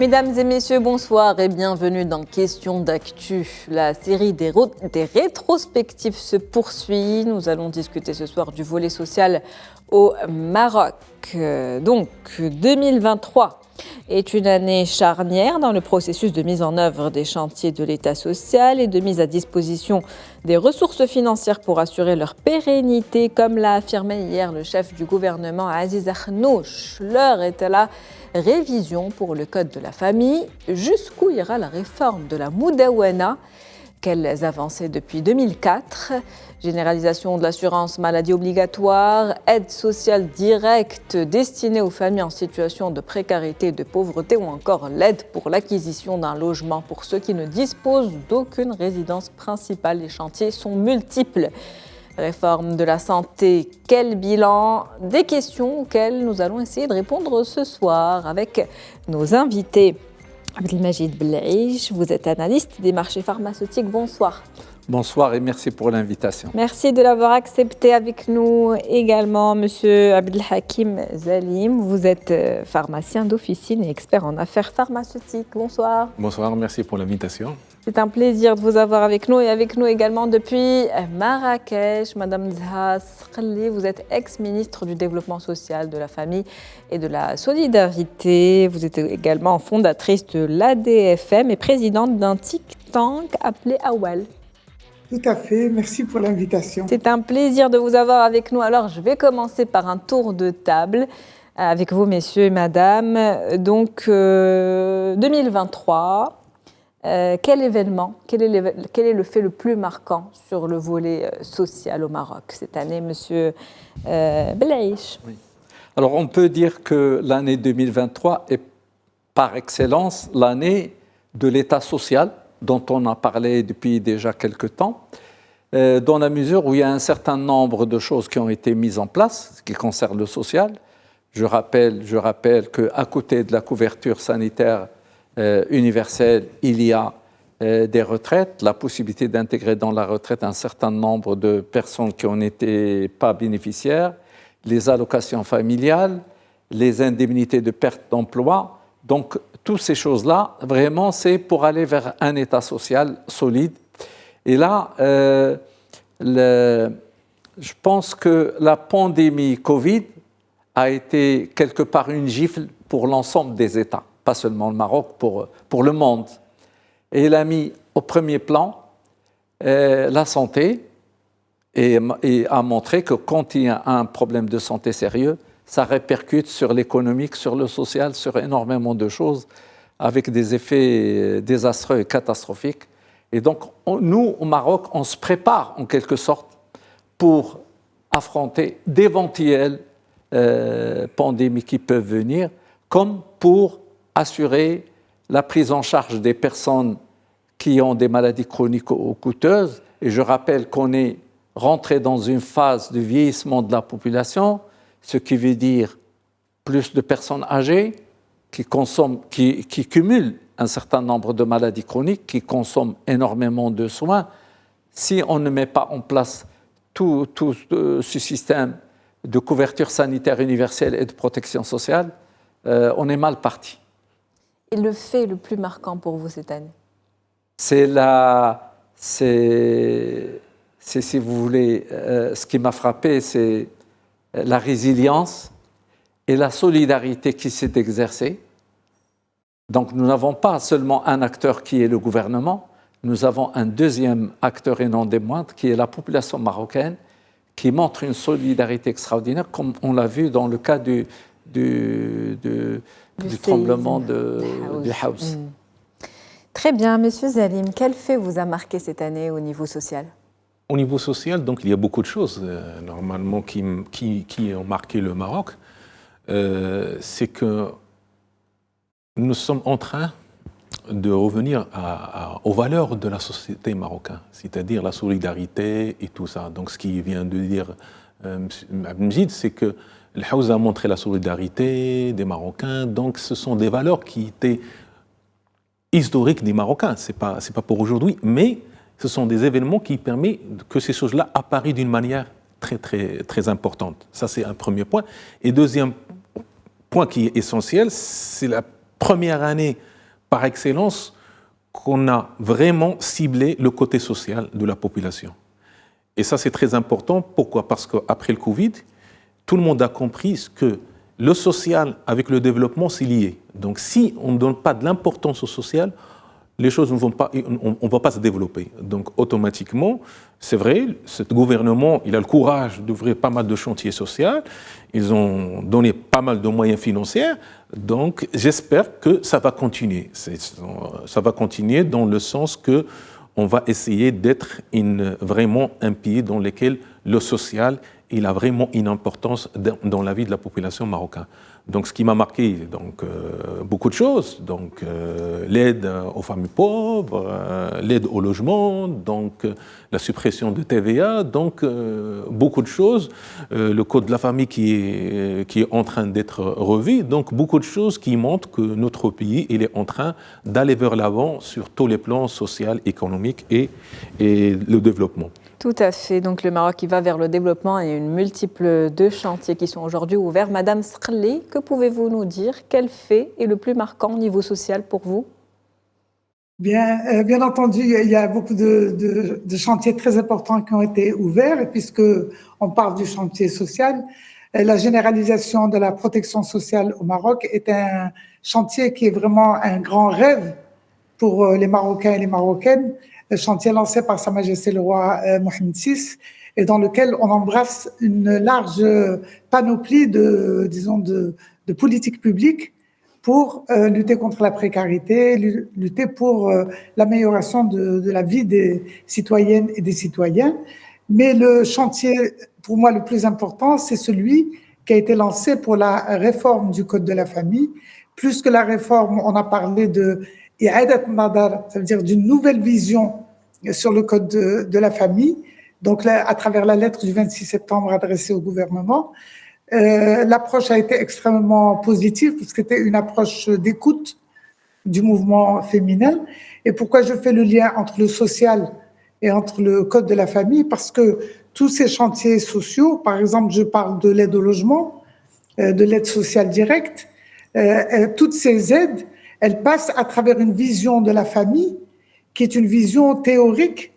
Mesdames et messieurs, bonsoir et bienvenue dans Question d'actu. La série des rétrospectives se poursuit. Nous allons discuter ce soir du volet social au Maroc. Donc, 2023 est une année charnière dans le processus de mise en œuvre des chantiers de l'État social et de mise à disposition des ressources financières pour assurer leur pérennité, comme l'a affirmé hier le chef du gouvernement Aziz Akhnouch. L'heure est à la révision pour le code de la famille. Jusqu'où ira la réforme de la Moudawana? Quelles avancées depuis 2004? Généralisation de l'assurance maladie obligatoire, aide sociale directe destinée aux familles en situation de précarité et de pauvreté ou encore l'aide pour l'acquisition d'un logement pour ceux qui ne disposent d'aucune résidence principale. Les chantiers sont multiples. Réforme de la santé, quel bilan? Des questions auxquelles nous allons essayer de répondre ce soir avec nos invités. Abdelmajid Belaiche, vous êtes analyste des marchés pharmaceutiques. Bonsoir. Bonsoir et merci pour l'invitation. Merci de l'avoir accepté avec nous également, Monsieur Abdelhakim Zalim. Vous êtes pharmacien d'officine et expert en affaires pharmaceutiques. Bonsoir. Bonsoir, merci pour l'invitation. C'est un plaisir de vous avoir avec nous et avec nous également depuis Marrakech, Madame Zha Sqali. Vous êtes ex-ministre du Développement social, de la Famille et de la Solidarité. Vous êtes également fondatrice de l'ADFM et présidente d'un think tank appelé Awal. Tout à fait, merci pour l'invitation. C'est un plaisir de vous avoir avec nous. Alors, je vais commencer par un tour de table avec vous, messieurs et madame. Donc, 2023, quel événement, quel est le fait le plus marquant sur le volet social au Maroc cette année, monsieur Belaiche? Oui. Alors, on peut dire que l'année 2023 est par excellence l'année de l'État social, dont on a parlé depuis déjà quelque temps, dans la mesure où il y a un certain nombre de choses qui ont été mises en place, ce qui concerne le social. Je rappelle qu'à côté de la couverture sanitaire universelle, il y a des retraites, la possibilité d'intégrer dans la retraite un certain nombre de personnes qui n'étaient pas bénéficiaires, les allocations familiales, les indemnités de perte d'emploi. Donc, toutes ces choses-là, vraiment, c'est pour aller vers un État social solide. Et là, je pense que la pandémie Covid a été quelque part une gifle pour l'ensemble des États, pas seulement le Maroc, pour le monde. Et elle a mis au premier plan la santé et a montré que quand il y a un problème de santé sérieux, ça répercute sur l'économique, sur le social, sur énormément de choses, avec des effets désastreux et catastrophiques. Et donc, nous, au Maroc, on se prépare en quelque sorte pour affronter d'éventuelles pandémies qui peuvent venir, comme pour assurer la prise en charge des personnes qui ont des maladies chroniques ou coûteuses. Et je rappelle qu'on est rentré dans une phase de vieillissement de la population, ce qui veut dire plus de personnes âgées qui cumulent un certain nombre de maladies chroniques, qui consomment énormément de soins. Si on ne met pas en place tout ce système de couverture sanitaire universelle et de protection sociale, on est mal parti. Et le fait le plus marquant pour vous cette année? C'est si vous voulez, ce qui m'a frappé, c'est la résilience et la solidarité qui s'est exercée. Donc nous n'avons pas seulement un acteur qui est le gouvernement, nous avons un deuxième acteur et non des moindres qui est la population marocaine qui montre une solidarité extraordinaire comme on l'a vu dans le cas du tremblement du Haouz. Très bien, monsieur Zalim, quel fait vous a marqué cette année au niveau social? Au niveau social, donc, il y a beaucoup de choses, normalement, qui ont marqué le Maroc. C'est que nous sommes en train de revenir aux valeurs de la société marocaine, c'est-à-dire la solidarité et tout ça. Donc, ce qui vient de dire Abdelmajid, c'est que le Haouz a montré la solidarité des Marocains. Donc, ce sont des valeurs qui étaient historiques des Marocains. C'est pas pour aujourd'hui, mais ce sont des événements qui permettent que ces choses-là apparaissent d'une manière très, très, très importante. Ça, c'est un premier point. Et deuxième point qui est essentiel, c'est la première année par excellence qu'on a vraiment ciblé le côté social de la population. Et ça, c'est très important. Pourquoi ? Parce qu'après le Covid, tout le monde a compris que le social avec le développement, c'est lié. Donc, si on ne donne pas de l'importance au social, les choses ne vont pas, on va pas se développer. Donc, automatiquement, c'est vrai, ce gouvernement, il a le courage d'ouvrir pas mal de chantiers sociaux. Ils ont donné pas mal de moyens financiers. Donc, j'espère que ça va continuer. Ça va continuer dans le sens que on va essayer d'être vraiment un pays dans lequel le social, il a vraiment une importance dans la vie de la population marocaine. Donc, ce qui m'a marqué, beaucoup de choses. Donc, l'aide aux familles pauvres, l'aide au logement, la suppression de TVA, beaucoup de choses. Le code de la famille qui est en train d'être revu. Donc, beaucoup de choses qui montrent que notre pays, il est en train d'aller vers l'avant sur tous les plans social, économique et le développement. Tout à fait. Donc, le Maroc qui va vers le développement et une multiple de chantiers qui sont aujourd'hui ouverts. Madame Srli, que pouvez-vous nous dire ? Quel fait est le plus marquant au niveau social pour vous ? Bien entendu, il y a beaucoup de chantiers très importants qui ont été ouverts. Et puisque on parle du chantier social, la généralisation de la protection sociale au Maroc est un chantier qui est vraiment un grand rêve pour les Marocains et les Marocaines. Le chantier lancé par Sa Majesté le roi Mohamed VI et dans lequel on embrasse une large panoplie de politiques publiques pour lutter contre la précarité, lutter pour l'amélioration de la vie des citoyennes et des citoyens. Mais le chantier, pour moi, le plus important, c'est celui qui a été lancé pour la réforme du Code de la famille. Plus que la réforme, on a parlé de i'adat nadar, ça veut dire d'une nouvelle vision sur le Code de la famille. Donc, là, à travers la lettre du 26 septembre adressée au gouvernement, l'approche a été extrêmement positive parce que c'était une approche d'écoute du mouvement féminin. Et pourquoi je fais le lien entre le social et entre le Code de la famille ? Parce que tous ces chantiers sociaux, par exemple, je parle de l'aide au logement, de l'aide sociale directe, toutes ces aides, elles passent à travers une vision de la famille qui est une vision théorique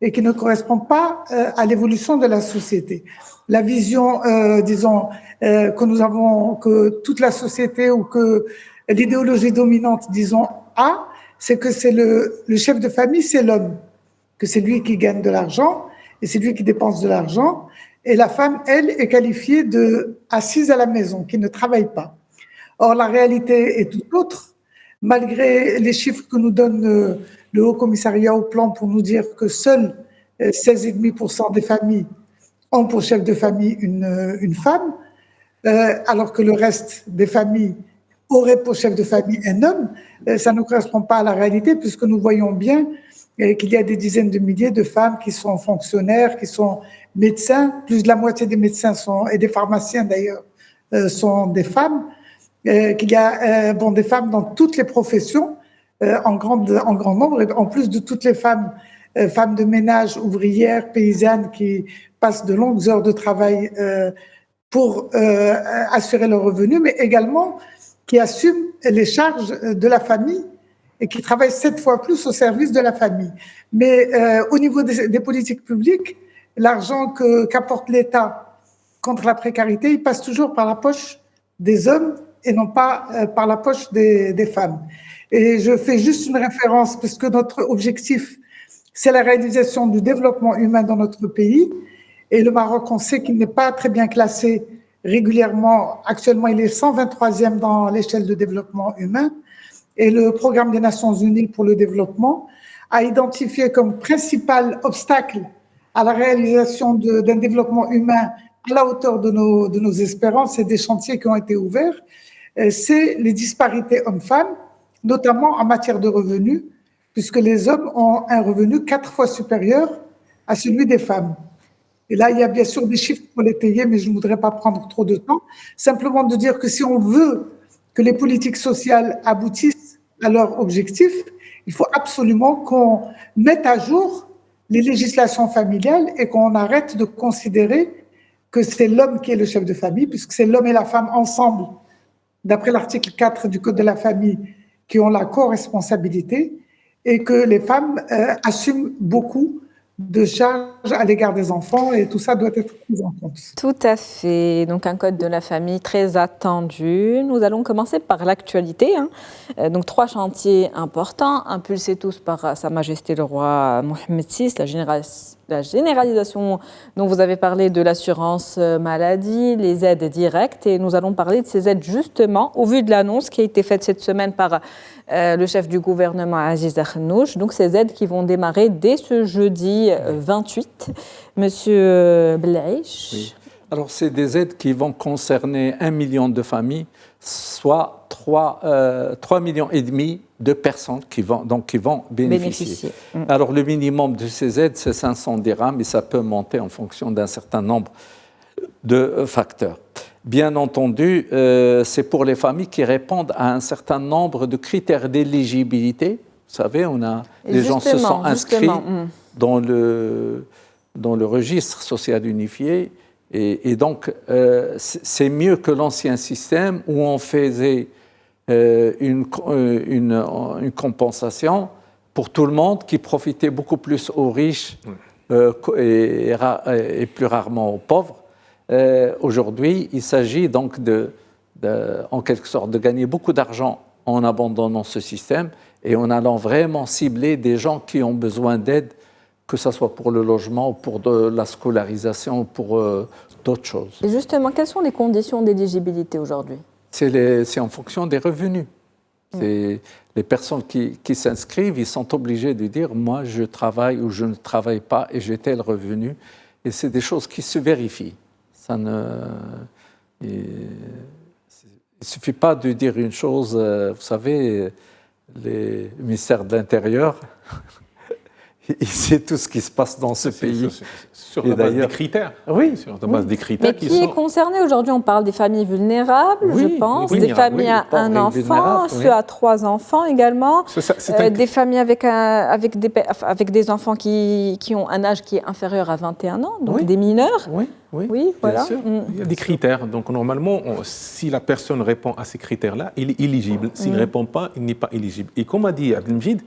et qui ne correspond pas à l'évolution de la société. La vision, que nous avons, que toute la société ou que l'idéologie dominante, a, c'est que c'est le chef de famille, c'est l'homme, que c'est lui qui gagne de l'argent et c'est lui qui dépense de l'argent. Et la femme, elle, est qualifiée assise à la maison, qui ne travaille pas. Or, la réalité est tout autre. Malgré les chiffres que nous donne le Haut Commissariat au Plan pour nous dire que seuls 16,5% des familles ont pour chef de famille une femme, alors que le reste des familles auraient pour chef de famille un homme, ça ne correspond pas à la réalité puisque nous voyons bien qu'il y a des dizaines de milliers de femmes qui sont fonctionnaires, qui sont médecins, plus de la moitié des médecins et des pharmaciens d'ailleurs sont des femmes, qu'il y a des femmes dans toutes les professions en grand nombre, et en plus de toutes les femmes de ménage, ouvrières, paysannes qui passent de longues heures de travail pour assurer leurs revenus, mais également qui assument les charges de la famille et qui travaillent 7 fois plus au service de la famille. Mais au niveau des politiques publiques, l'argent qu'apporte l'État contre la précarité, il passe toujours par la poche des hommes et non pas par la poche des femmes. Et je fais juste une référence, puisque notre objectif, c'est la réalisation du développement humain dans notre pays. Et le Maroc, on sait qu'il n'est pas très bien classé régulièrement. Actuellement, il est 123e dans l'échelle de développement humain. Et le Programme des Nations Unies pour le développement a identifié comme principal obstacle à la réalisation d'un développement humain à la hauteur de nos espérances et des chantiers qui ont été ouverts, c'est les disparités hommes-femmes, notamment en matière de revenus, puisque les hommes ont un revenu 4 fois supérieur à celui des femmes. Et là, il y a bien sûr des chiffres pour l'étayer, mais je ne voudrais pas prendre trop de temps. Simplement de dire que si on veut que les politiques sociales aboutissent à leur objectif, il faut absolument qu'on mette à jour les législations familiales et qu'on arrête de considérer que c'est l'homme qui est le chef de famille, puisque c'est l'homme et la femme ensemble, d'après l'article 4 du Code de la famille, qui ont la co-responsabilité et que les femmes assument beaucoup de charges à l'égard des enfants et tout ça doit être pris en compte. Tout à fait. Donc un code de la famille très attendu. Nous allons commencer par l'actualité. Donc 3 chantiers importants, impulsés tous par Sa Majesté le roi Mohammed VI, la généralisation dont vous avez parlé de l'assurance maladie, les aides directes. Et nous allons parler de ces aides justement au vu de l'annonce qui a été faite cette semaine par le chef du gouvernement Aziz Akhannouch. Donc ces aides qui vont démarrer dès ce jeudi 28. Monsieur Belaiche. Oui. Alors c'est des aides qui vont concerner 1 million de familles, soit 3,5 millions de personnes qui vont bénéficier. Alors le minimum de ces aides, c'est 500 dirhams et ça peut monter en fonction d'un certain nombre de facteurs. Bien entendu, c'est pour les familles qui répondent à un certain nombre de critères d'éligibilité. Vous savez, les gens se sont inscrits dans le registre social unifié. Et donc, c'est mieux que l'ancien système où on faisait une compensation pour tout le monde qui profitait beaucoup plus aux riches et plus rarement aux pauvres. Aujourd'hui, il s'agit donc en quelque sorte de gagner beaucoup d'argent en abandonnant ce système et en allant vraiment cibler des gens qui ont besoin d'aide, que ce soit pour le logement ou pour de la scolarisation ou pour d'autres choses. Et justement, quelles sont les conditions d'éligibilité aujourd'hui ? C'est en fonction des revenus. Les personnes qui s'inscrivent, ils sont obligés de dire « moi, je travaille ou je ne travaille pas et j'ai tel revenu ». Et c'est des choses qui se vérifient. Il ne suffit pas de dire une chose, vous savez, le ministère de l'Intérieur, il sait tout ce qui se passe dans ce pays. Sur la base des critères. Oui. Sur la base des critères. Mais qui est concerné aujourd'hui? On parle des familles vulnérables, je pense, des familles à un enfant, ceux à 3 enfants également, des familles avec des enfants qui ont un âge qui est inférieur à 21 ans, donc des mineurs. Oui, voilà. Bien sûr. Il y a des critères. Donc normalement, si la personne répond à ces critères-là, il est éligible. S'il ne répond pas, il n'est pas éligible. Et comme a dit Abdelmjid,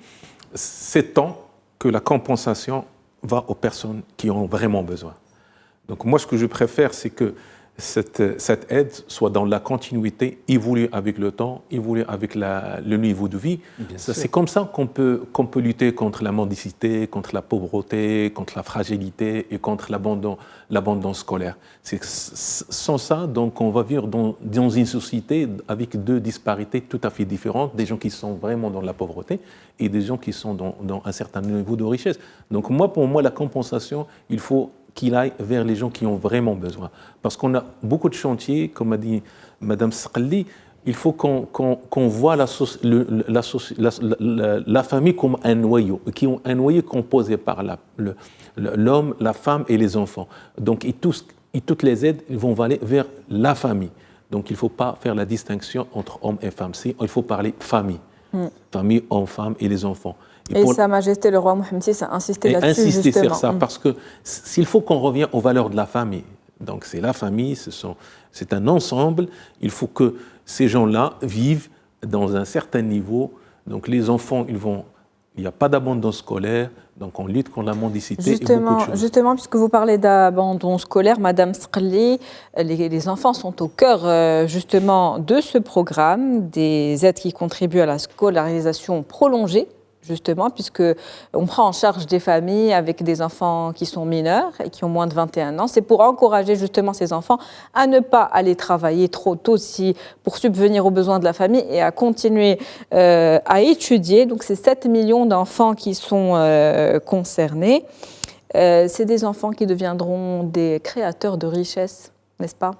c'est temps que la compensation va aux personnes qui en ont vraiment besoin. Donc moi, ce que je préfère, c'est que cette aide soit dans la continuité, évolue avec le temps, évolue avec le niveau de vie. C'est comme ça qu'on peut lutter contre la mendicité, contre la pauvreté, contre la fragilité et contre l'abandon scolaire. Sans ça, donc, on va vivre dans une société avec 2 disparités tout à fait différentes, des gens qui sont vraiment dans la pauvreté et des gens qui sont dans un certain niveau de richesse. Donc pour moi, la compensation, il faut qu'il aille vers les gens qui ont vraiment besoin. Parce qu'on a beaucoup de chantiers, comme a dit Mme Sqali, il faut qu'on voit la famille comme un noyau composé par l'homme, la femme et les enfants. Donc, toutes les aides vont aller vers la famille. Donc, il ne faut pas faire la distinction entre hommes et femmes. Il faut parler famille. Famille, hommes, femmes et les enfants. Et Sa Majesté le roi Mohammed VI a insisté là-dessus, insister justement. sur ça, parce que s'il faut qu'on revienne aux valeurs de la famille, donc c'est la famille, c'est un ensemble, il faut que ces gens-là vivent dans un certain niveau. Donc les enfants, il n'y a pas d'abandon scolaire, donc on lutte contre la mendicité et beaucoup de choses. Justement, puisque vous parlez d'abandon scolaire, Madame Sqali, les enfants sont au cœur justement de ce programme, des aides qui contribuent à la scolarisation prolongée, justement, puisqu'on prend en charge des familles avec des enfants qui sont mineurs et qui ont moins de 21 ans. C'est pour encourager justement ces enfants à ne pas aller travailler trop tôt pour subvenir aux besoins de la famille et à continuer à étudier. Donc, c'est 7 millions d'enfants qui sont concernés. C'est des enfants qui deviendront des créateurs de richesse, n'est-ce pas ?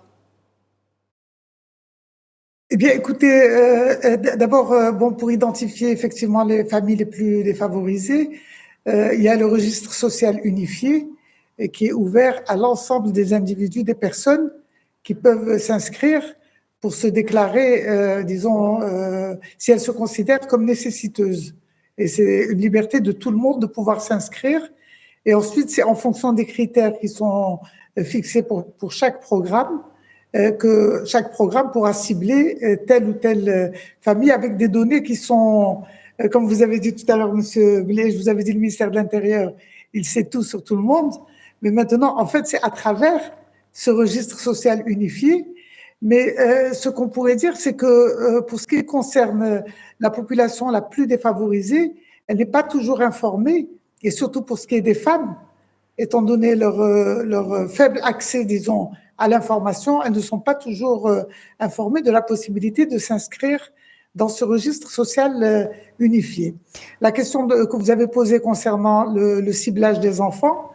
Eh bien, écoutez, d'abord, pour identifier effectivement les familles les plus défavorisées, il y a le registre social unifié qui est ouvert à l'ensemble des individus, des personnes qui peuvent s'inscrire pour se déclarer, si elles se considèrent comme nécessiteuses. Et c'est une liberté de tout le monde de pouvoir s'inscrire. Et ensuite, c'est en fonction des critères qui sont fixés pour chaque programme, que chaque programme pourra cibler telle ou telle famille avec des données qui sont, comme vous avez dit tout à l'heure, Monsieur Blé, je vous avais dit le ministère de l'Intérieur, il sait tout sur tout le monde, mais maintenant, en fait, c'est à travers ce registre social unifié. Mais ce qu'on pourrait dire, c'est que pour ce qui concerne la population la plus défavorisée, elle n'est pas toujours informée, et surtout pour ce qui est des femmes, étant donné leur faible accès, disons, à l'information, elles ne sont pas toujours informées de la possibilité de s'inscrire dans ce registre social unifié. La question que vous avez posée concernant le ciblage des enfants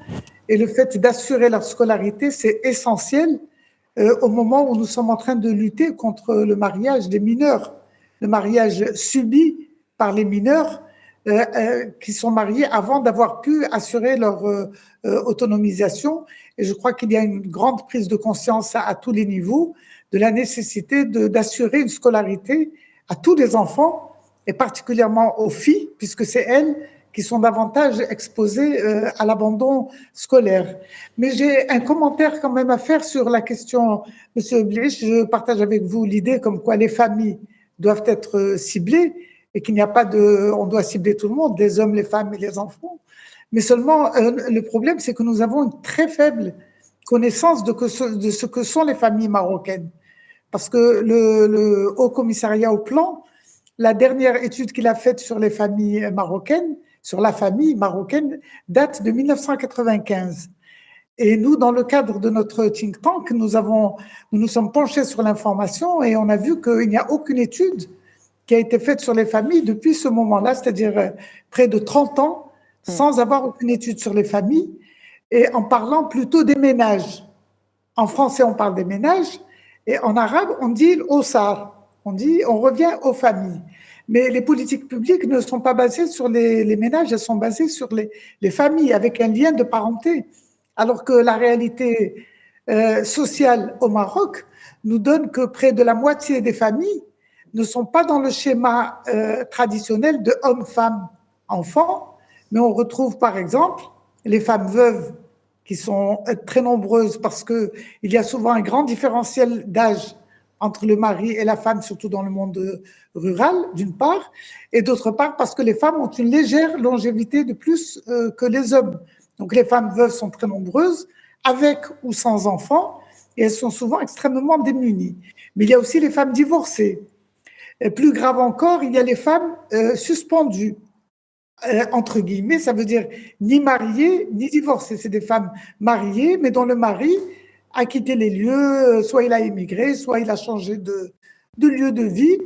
et le fait d'assurer leur scolarité, c'est essentiel au moment où nous sommes en train de lutter contre le mariage des mineurs, le mariage subi par les mineurs qui sont mariés avant d'avoir pu assurer leur autonomisation. Et je crois qu'il y a une grande prise de conscience à tous les niveaux de la nécessité d'assurer une scolarité à tous les enfants, et particulièrement aux filles, puisque c'est elles qui sont davantage exposées à l'abandon scolaire. Mais j'ai un commentaire quand même à faire sur la question, Monsieur Blich. Je partage avec vous l'idée comme quoi les familles doivent être ciblées et qu'il n'y a pas on doit cibler tout le monde, les hommes, les femmes et les enfants. Mais seulement, le problème, c'est que nous avons une très faible connaissance de ce que sont les familles marocaines. Parce que le Haut Commissariat au Plan, la dernière étude qu'il a faite sur les familles marocaines, sur la famille marocaine, date de 1995. Et nous, dans le cadre de notre think tank, nous nous sommes penchés sur l'information et on a vu qu'il n'y a aucune étude qui a été faite sur les familles depuis ce moment-là, c'est-à-dire près de 30 ans, sans avoir aucune étude sur les familles, et en parlant plutôt des ménages. En français, on parle des ménages, et en arabe, on dit « osar », on revient aux familles. Mais les politiques publiques ne sont pas basées sur les ménages, elles sont basées sur les familles, avec un lien de parenté. Alors que la réalité sociale au Maroc nous donne que près de la moitié des familles ne sont pas dans le schéma traditionnel de hommes, femmes, enfants, mais on retrouve par exemple les femmes veuves qui sont très nombreuses parce qu'il y a souvent un grand différentiel d'âge entre le mari et la femme, surtout dans le monde rural, d'une part, et d'autre part parce que les femmes ont une légère longévité de plus que les hommes. Donc les femmes veuves sont très nombreuses, avec ou sans enfants, et elles sont souvent extrêmement démunies. Mais il y a aussi les femmes divorcées. Et plus grave encore, il y a les femmes suspendues, entre guillemets, ça veut dire ni mariées ni divorcées. C'est des femmes mariées, mais dont le mari a quitté les lieux, soit il a émigré, soit il a changé de lieu de vie,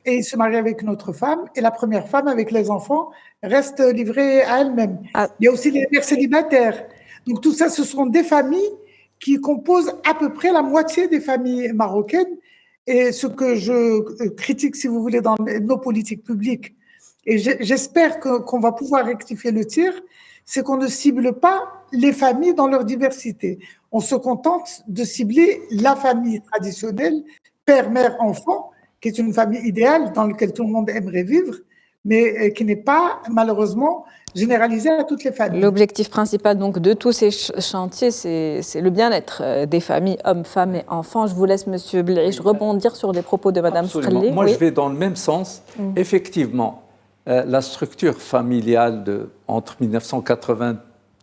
et il se marie avec une autre femme, et la première femme, avec les enfants, reste livrée à elle-même. Il y a aussi les mères célibataires. Donc tout ça, ce sont des familles qui composent à peu près la moitié des familles marocaines, et ce que je critique, si vous voulez, dans nos politiques publiques, et j'espère qu'on va pouvoir rectifier le tir, c'est qu'on ne cible pas les familles dans leur diversité. On se contente de cibler la famille traditionnelle, père, mère, enfant, qui est une famille idéale dans laquelle tout le monde aimerait vivre, mais qui n'est pas, malheureusement, généralisée à toutes les familles. L'objectif principal donc, de tous ces chantiers, c'est le bien-être des familles, hommes, femmes et enfants. Je vous laisse, Monsieur Blich, rebondir sur les propos de Madame Strelli. Moi, je vais dans le même sens. Effectivement, la structure familiale entre 1995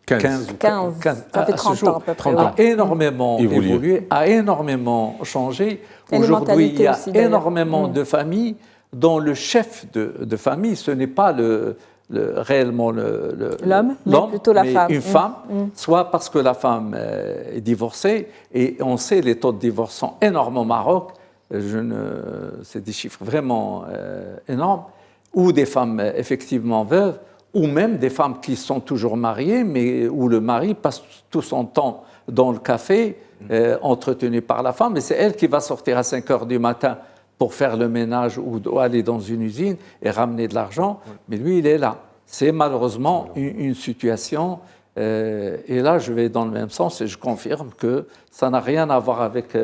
ça fait 30 ans à peu près. A énormément évolué, a énormément changé. Aujourd'hui, il y a énormément de familles dont le chef de famille, ce n'est pas réellement l'homme, mais plutôt la femme. Une femme, soit parce que la femme est divorcée, et on sait les taux de divorce sont énormes au Maroc, c'est des chiffres vraiment énormes, ou des femmes effectivement veuves, ou même des femmes qui sont toujours mariées, mais où le mari passe tout son temps dans le café, entretenu par la femme, et c'est elle qui va sortir à 5 heures du matin pour faire le ménage ou aller dans une usine et ramener de l'argent, mais lui, il est là. C'est malheureusement une situation, et là, je vais dans le même sens, et je confirme que ça n'a rien à voir avec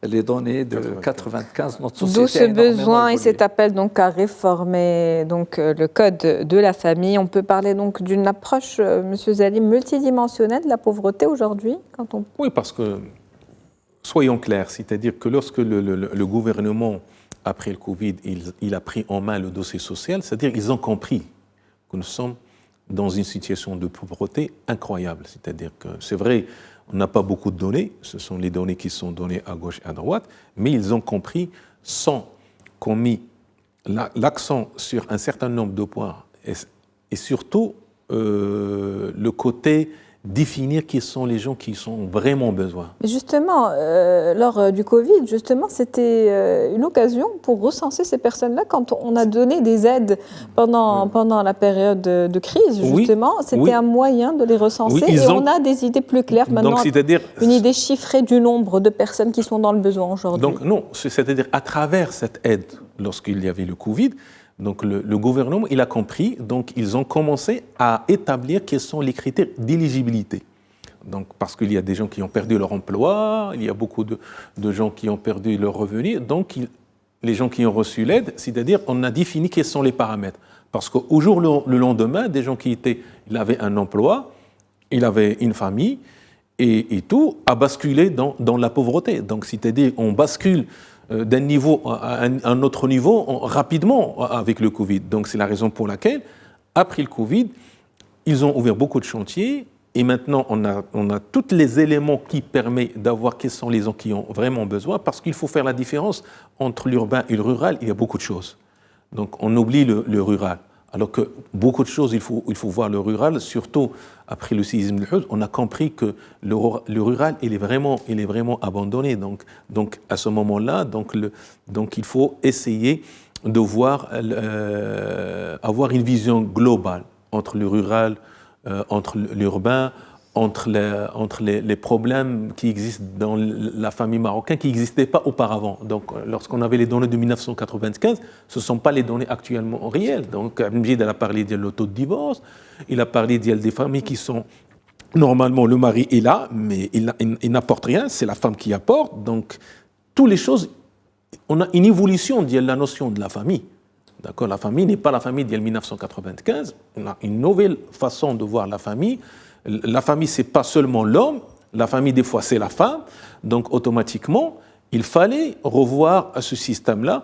les données de 95, notre société. D'où ce besoin et cet appel donc à réformer donc le code de la famille. On peut parler donc d'une approche, Monsieur Zali, multidimensionnelle de la pauvreté aujourd'hui, Oui, parce que soyons clairs, c'est-à-dire que lorsque le gouvernement, après le Covid, il a pris en main le dossier social, c'est-à-dire qu'ils ont compris que nous sommes dans une situation de pauvreté incroyable. C'est-à-dire que c'est vrai, on n'a pas beaucoup de données, ce sont les données qui sont données à gauche et à droite, mais ils ont compris, sans qu'on mette l'accent sur un certain nombre de points, et surtout le côté définir qui sont les gens qui sont vraiment besoin. Justement, lors du Covid, justement, c'était une occasion pour recenser ces personnes-là quand on a donné des aides pendant la période de crise, justement. C'était un moyen de les recenser et on a des idées plus claires maintenant, donc, c'est-à-dire une idée chiffrée du nombre de personnes qui sont dans le besoin aujourd'hui. Donc non, c'est-à-dire à travers cette aide, lorsqu'il y avait le Covid, donc le gouvernement, il a compris, donc ils ont commencé à établir quels sont les critères d'éligibilité. Donc, parce qu'il y a des gens qui ont perdu leur emploi, il y a beaucoup de gens qui ont perdu leur revenu, donc les gens qui ont reçu l'aide, c'est-à-dire on a défini quels sont les paramètres. Parce qu'au jour le lendemain, des gens il avait un emploi, il avait une famille, et tout a basculé dans la pauvreté. Donc c'est-à-dire on bascule d'un niveau à un autre niveau rapidement avec le Covid. Donc c'est la raison pour laquelle, après le Covid, ils ont ouvert beaucoup de chantiers et maintenant on a tous les éléments qui permettent d'avoir quels sont les gens qui ont vraiment besoin, parce qu'il faut faire la différence entre l'urbain et le rural, il y a beaucoup de choses. Donc on oublie le rural. Alors que beaucoup de choses, il faut voir le rural, surtout après le séisme de Houd, on a compris que le rural, il est vraiment abandonné. Donc à ce moment-là, donc il faut essayer de voir, avoir une vision globale entre le rural, entre l'urbain, entre les problèmes qui existent dans la famille marocaine qui n'existaient pas auparavant. Donc, lorsqu'on avait les données de 1995, ce ne sont pas les données actuellement réelles. Donc, Mjid a parlé de l'auto de divorce, il a parlé des familles qui sont... Normalement, le mari est là, mais il n'apporte rien, c'est la femme qui apporte. Donc, toutes les choses... On a une évolution de la notion de la famille. D'accord, la famille n'est pas la famille de 1995. On a une nouvelle façon de voir la famille. La famille, ce n'est pas seulement l'homme, la famille, des fois, c'est la femme. Donc, automatiquement, il fallait revoir ce système-là.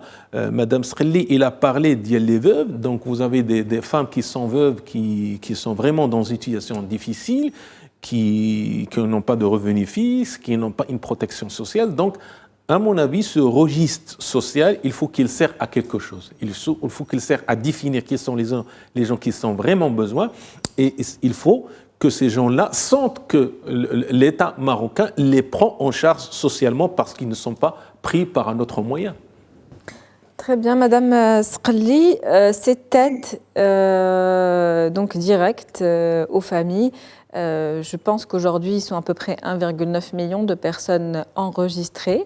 Madame Srelli, il a parlé des veuves. Donc, vous avez des femmes qui sont veuves, qui sont vraiment dans une situation difficile, qui n'ont pas de revenus fixes, qui n'ont pas une protection sociale. Donc, à mon avis, ce registre social, il faut qu'il serve à quelque chose. Il faut qu'il serve à définir qui sont les gens qui ont vraiment besoin. Et il faut que ces gens-là sentent que l'État marocain les prend en charge socialement parce qu'ils ne sont pas pris par un autre moyen. Très bien, Madame Sqalli, cette aide donc directe aux familles, je pense qu'aujourd'hui, ils sont à peu près 1,9 million de personnes enregistrées.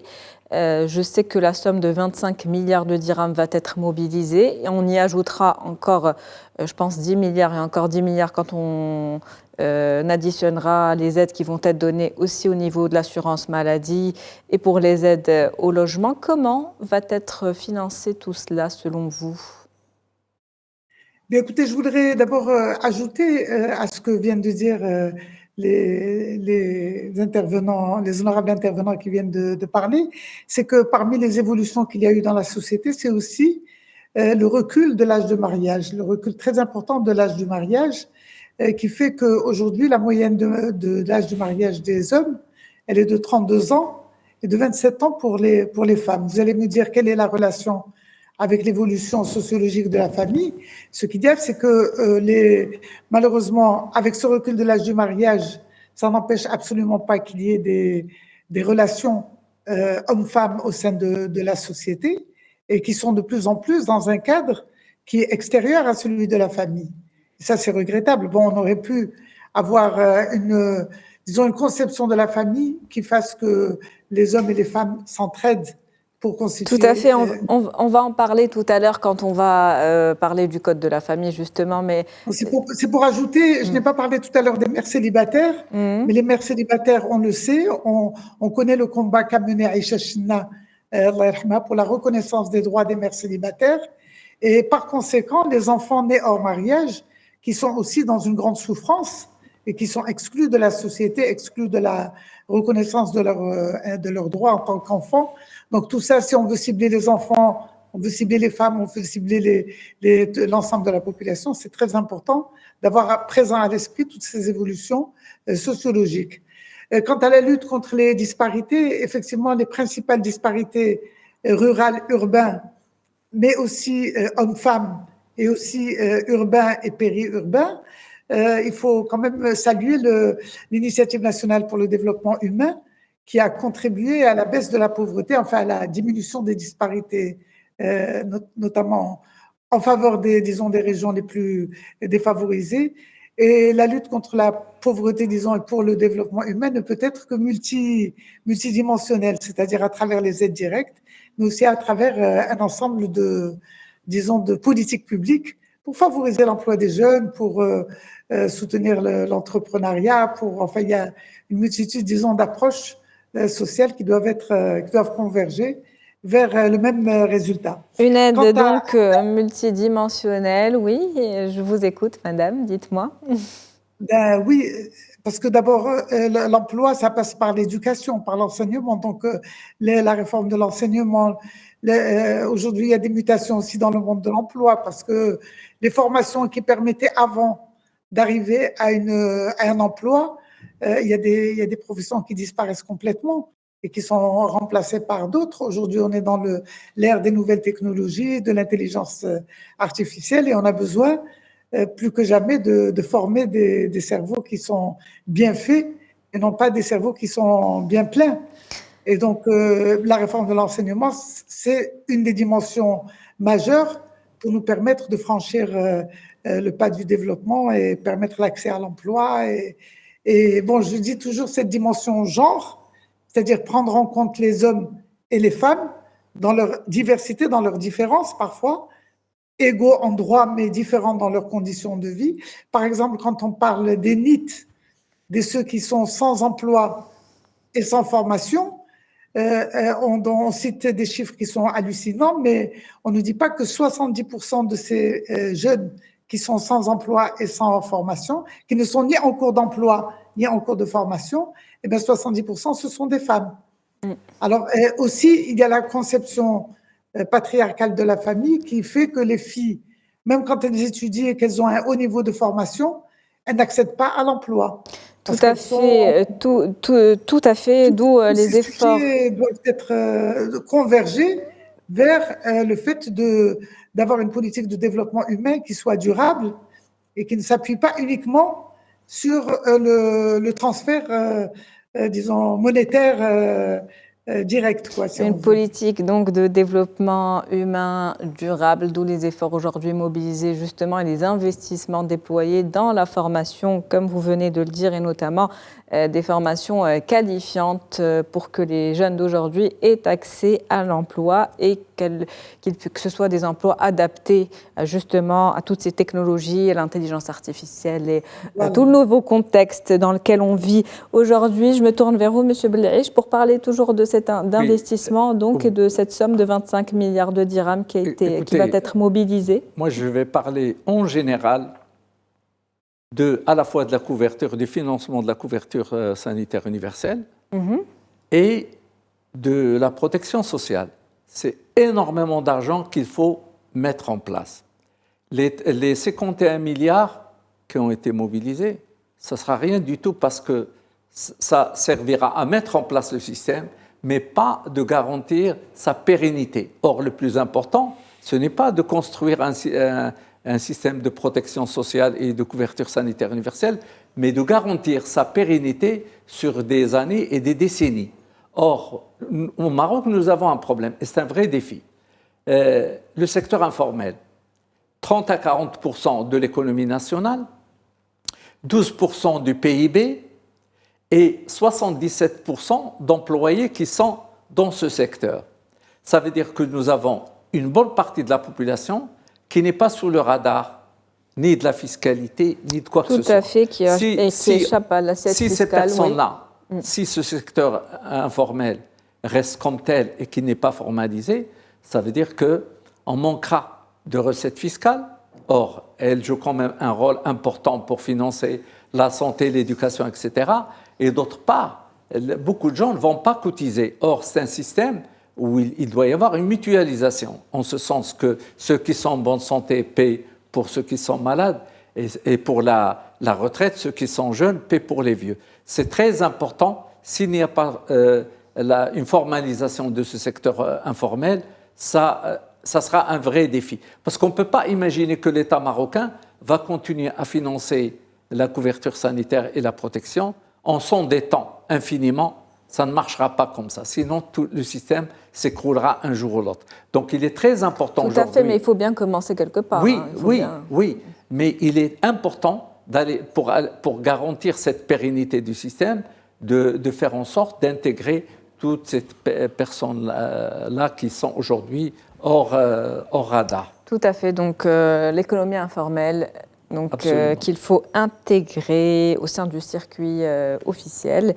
Je sais que la somme de 25 milliards de dirhams va être mobilisée et on y ajoutera encore, je pense, 10 milliards et encore 10 milliards quand on additionnera les aides qui vont être données aussi au niveau de l'assurance maladie et pour les aides au logement. Comment va être financé tout cela selon vous ? Bien, écoutez, je voudrais d'abord ajouter à ce que viennent de dire les intervenants, les honorables intervenants qui viennent de parler, c'est que parmi les évolutions qu'il y a eu dans la société, c'est aussi le recul de l'âge de mariage, le recul très important de l'âge du mariage, qui fait qu'aujourd'hui, la moyenne de l'âge du mariage des hommes, elle est de 32 ans et de 27 ans pour les femmes. Vous allez me dire quelle est la relation avec l'évolution sociologique de la famille. Ce qui est, c'est que malheureusement, avec ce recul de l'âge du mariage, ça n'empêche absolument pas qu'il y ait des relations hommes-femmes au sein de la société et qui sont de plus en plus dans un cadre qui est extérieur à celui de la famille. Et ça, c'est regrettable. Bon, on aurait pu avoir une conception de la famille qui fasse que les hommes et les femmes s'entraident pour constituer... Tout à fait, on va en parler tout à l'heure quand on va parler du code de la famille, justement, mais... C'est pour ajouter, je n'ai pas parlé tout à l'heure des mères célibataires, mais les mères célibataires, on le sait, on connaît le combat qu'a mené Aïcha Chinna pour la reconnaissance des droits des mères célibataires, et par conséquent, les enfants nés hors mariage, qui sont aussi dans une grande souffrance, et qui sont exclus de la société, exclus de la reconnaissance de leurs droits en tant qu'enfants. Donc tout ça, si on veut cibler les enfants, on veut cibler les femmes, on veut cibler l'ensemble de la population, c'est très important d'avoir présent à l'esprit toutes ces évolutions sociologiques. Quant à la lutte contre les disparités, effectivement, les principales disparités rurales, urbaines, mais aussi hommes-femmes et aussi urbains et périurbains, il faut quand même saluer l'initiative nationale pour le développement humain qui a contribué à la baisse de la pauvreté, enfin à la diminution des disparités, notamment en faveur des régions les plus défavorisées. Et la lutte contre la pauvreté, disons, et pour le développement humain ne peut être que multidimensionnelle, c'est-à-dire à travers les aides directes, mais aussi à travers un ensemble de politiques publiques pour favoriser l'emploi des jeunes, pour soutenir l'entrepreneuriat, enfin, il y a une multitude, disons, d'approches sociales qui doivent converger vers le même résultat. Une aide donc multidimensionnelle, oui. Je vous écoute, madame, dites-moi. Ben, oui, parce que d'abord, l'emploi, ça passe par l'éducation, par l'enseignement. Donc, la réforme de l'enseignement, aujourd'hui, il y a des mutations aussi dans le monde de l'emploi parce que les formations qui permettaient avant d'arriver à un emploi, il y a des professions qui disparaissent complètement et qui sont remplacées par d'autres. Aujourd'hui, on est dans l'ère des nouvelles technologies, de l'intelligence artificielle et on a besoin plus que jamais de former des cerveaux qui sont bien faits et non pas des cerveaux qui sont bien pleins. Et donc, la réforme de l'enseignement, c'est une des dimensions majeures pour nous permettre de franchir le pas du développement et permettre l'accès à l'emploi. Et bon, je dis toujours cette dimension genre, c'est-à-dire prendre en compte les hommes et les femmes dans leur diversité, dans leurs différences parfois, égaux en droit mais différents dans leurs conditions de vie. Par exemple, quand on parle des NEET, de ceux qui sont sans emploi et sans formation, on cite des chiffres qui sont hallucinants, mais on ne dit pas que 70% de ces jeunes qui sont sans emploi et sans formation, qui ne sont ni en cours d'emploi ni en cours de formation, eh bien 70% ce sont des femmes. Alors aussi, il y a la conception patriarcale de la famille qui fait que les filles, même quand elles étudient et qu'elles ont un haut niveau de formation, elles n'accèdent pas à l'emploi. Tout à fait, d'où les efforts. Ces doivent être convergés vers le fait d'avoir une politique de développement humain qui soit durable et qui ne s'appuie pas uniquement sur le transfert, disons, monétaire direct. Une politique donc de développement humain durable, d'où les efforts aujourd'hui mobilisés justement et les investissements déployés dans la formation, comme vous venez de le dire, et notamment des formations qualifiantes pour que les jeunes d'aujourd'hui aient accès à l'emploi et que ce soit des emplois adaptés justement à toutes ces technologies, à l'intelligence artificielle et à tout le nouveau contexte dans lequel on vit aujourd'hui. Je me tourne vers vous, Monsieur Belaiche, pour parler toujours de cet investissement donc, et de cette somme de 25 milliards de dirhams qui va être mobilisée. Moi, je vais parler en général à la fois de la couverture, du financement de la couverture sanitaire universelle et de la protection sociale. C'est énormément d'argent qu'il faut mettre en place. Les 51 milliards qui ont été mobilisés, ça ne sera rien du tout parce que ça servira à mettre en place le système, mais pas de garantir sa pérennité. Or, le plus important, ce n'est pas de construire un système de protection sociale et de couverture sanitaire universelle, mais de garantir sa pérennité sur des années et des décennies. Or, au Maroc, nous avons un problème, et c'est un vrai défi. Le secteur informel, 30 à 40% de l'économie nationale, 12% du PIB et 77% d'employés qui sont dans ce secteur. Ça veut dire que nous avons une bonne partie de la population qui n'est pas sous le radar ni de la fiscalité, ni de quoi que ce soit. Tout à fait, qui échappe à l'assiette fiscale. Si ces personnes-là, si ce secteur informel reste comme tel et qui n'est pas formalisé, ça veut dire qu'on manquera de recettes fiscales. Or, elles jouent quand même un rôle important pour financer la santé, l'éducation, etc. Et d'autre part, beaucoup de gens ne vont pas cotiser. Or, c'est un système où il doit y avoir une mutualisation, en ce sens que ceux qui sont en bonne santé paient pour ceux qui sont malades, et pour la retraite, ceux qui sont jeunes paient pour les vieux. C'est très important. S'il n'y a pas une formalisation de ce secteur informel, ça sera un vrai défi. Parce qu'on ne peut pas imaginer que l'État marocain va continuer à financer la couverture sanitaire et la protection en s'endettant infiniment. Ça ne marchera pas comme ça. Sinon, tout le système s'écroulera un jour ou l'autre. Donc, il est très important aujourd'hui. Tout à fait, mais il faut bien commencer quelque part. Oui, hein, oui. Mais il est important d'aller, pour garantir cette pérennité du système, de faire en sorte d'intégrer toutes ces personnes-là qui sont aujourd'hui hors radar. Tout à fait. Donc, l'économie informelle, qu'il faut intégrer au sein du circuit officiel.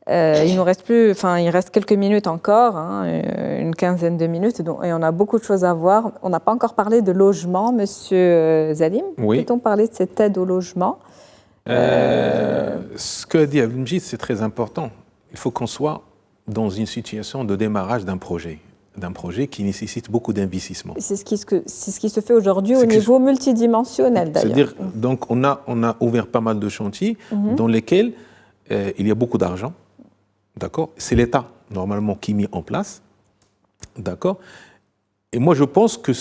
Il reste quelques minutes encore, une quinzaine de minutes, et on a beaucoup de choses à voir. On n'a pas encore parlé de logement, Monsieur Zalim. Oui. Peut-on parler de cette aide au logement? Ce que dit Abdelmjid, c'est très important. Il faut qu'on soit dans une situation de démarrage d'un projet qui nécessite beaucoup d'investissement. C'est ce qui se fait aujourd'hui au niveau multidimensionnel, d'ailleurs. C'est-à-dire, donc, on a ouvert pas mal de chantiers dans lesquels il y a beaucoup d'argent. D'accord ? C'est l'État, normalement, qui est mis en place. D'accord ? Et moi, je pense que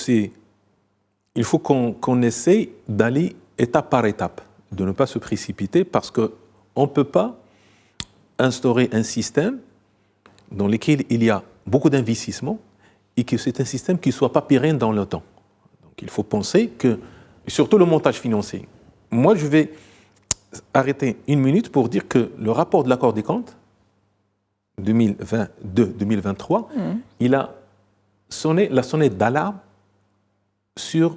il faut qu'on essaye d'aller étape par étape, de ne pas se précipiter, parce qu'on ne peut pas instaurer un système dans lequel il y a beaucoup d'investissement et que c'est un système qui ne soit pas pérenne dans le temps. Donc, il faut penser que, surtout le montage financier. Moi, je vais arrêter une minute pour dire que le rapport de la Cour des comptes 2022-2023, il a sonné la sonnette d'alarme sur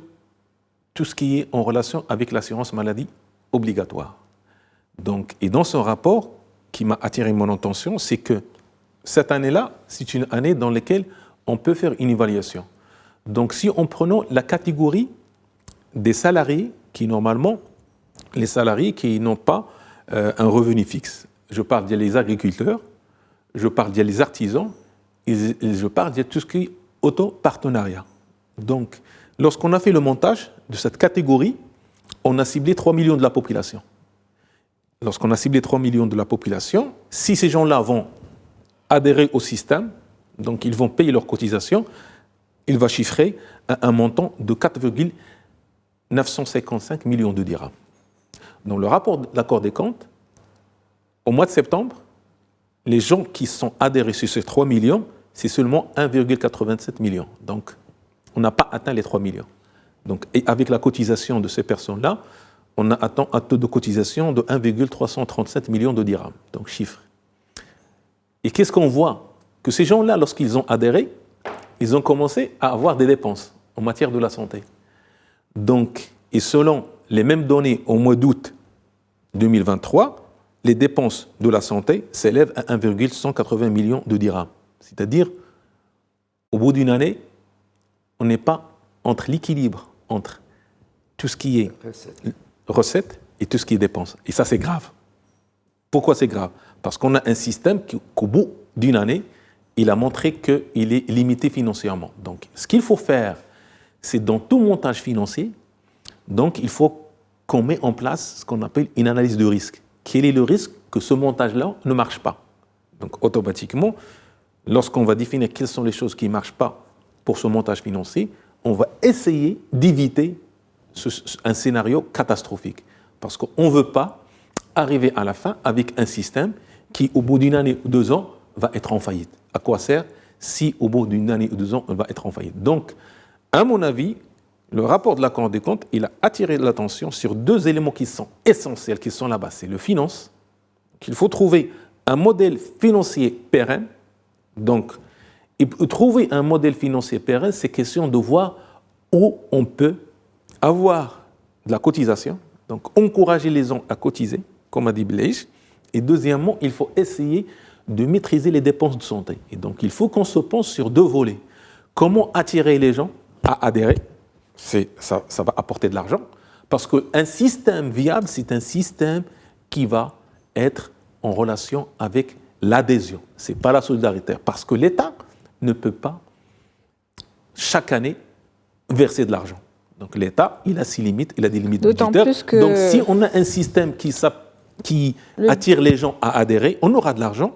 tout ce qui est en relation avec l'assurance maladie obligatoire. Donc, et dans son rapport, qui m'a attiré mon attention, c'est que cette année-là, c'est une année dans laquelle on peut faire une évaluation. Donc, si on prenons la catégorie des salariés qui, normalement, les salariés qui n'ont pas un revenu fixe. Je parle des agriculteurs, je parle des artisans, et je parle de tout ce qui est auto-partenariat. Donc, lorsqu'on a fait le montage de cette catégorie, on a ciblé 3 millions de la population. Lorsqu'on a ciblé 3 millions de la population, si ces gens-là vont adhérer au système, donc ils vont payer leurs cotisations, il va chiffrer à un montant de 4,955 millions de dirhams. Dans le rapport de la Cour des comptes, au mois de septembre, les gens qui sont adhérés sur ces 3 millions, c'est seulement 1,87 million. Donc, on n'a pas atteint les 3 millions. Donc, et avec la cotisation de ces personnes-là, on a atteint un taux de cotisation de 1,337 millions de dirhams. Donc, chiffre. Et qu'est-ce qu'on voit? Que ces gens-là, lorsqu'ils ont adhéré, ils ont commencé à avoir des dépenses en matière de la santé. Donc, et selon les mêmes données au mois d'août 2023, les dépenses de la santé s'élèvent à 1,180 millions de dirhams. C'est-à-dire, au bout d'une année, on n'est pas entre l'équilibre entre tout ce qui est recettes et tout ce qui est dépenses. Et ça, c'est grave. Pourquoi c'est grave? Parce qu'on a un système qu'au bout d'une année, il a montré qu'il est limité financièrement. Donc, ce qu'il faut faire, c'est dans tout montage financier, donc il faut qu'on mette en place ce qu'on appelle une analyse de risque. Quel est le risque que ce montage-là ne marche pas? Donc, automatiquement, lorsqu'on va définir quelles sont les choses qui ne marchent pas pour ce montage financier, on va essayer d'éviter un scénario catastrophique. Parce qu'on ne veut pas arriver à la fin avec un système qui, au bout d'une année ou 2 ans, va être en faillite. À quoi sert si, au bout d'une année ou 2 ans, on va être en faillite? Donc, à mon avis, le rapport de la Cour des comptes, il a attiré l'attention sur 2 éléments qui sont essentiels, qui sont là-bas. C'est le finance, qu'il faut trouver un modèle financier pérenne. Donc, et pour trouver un modèle financier pérenne, c'est question de voir où on peut avoir de la cotisation, donc encourager les gens à cotiser, comme a dit Blaise. Et deuxièmement, il faut essayer de maîtriser les dépenses de santé. Et donc, il faut qu'on se pense sur 2 volets. Comment attirer les gens à adhérer? Ça va apporter de l'argent. Parce qu'un système viable, c'est un système qui va être en relation avec l'adhésion. Ce n'est pas la solidarité, parce que l'État ne peut pas, chaque année, verser de l'argent. Donc l'État, il a ses limites, il a des limites budgétaires. Donc si on a un système qui attire les gens à adhérer, on aura de l'argent.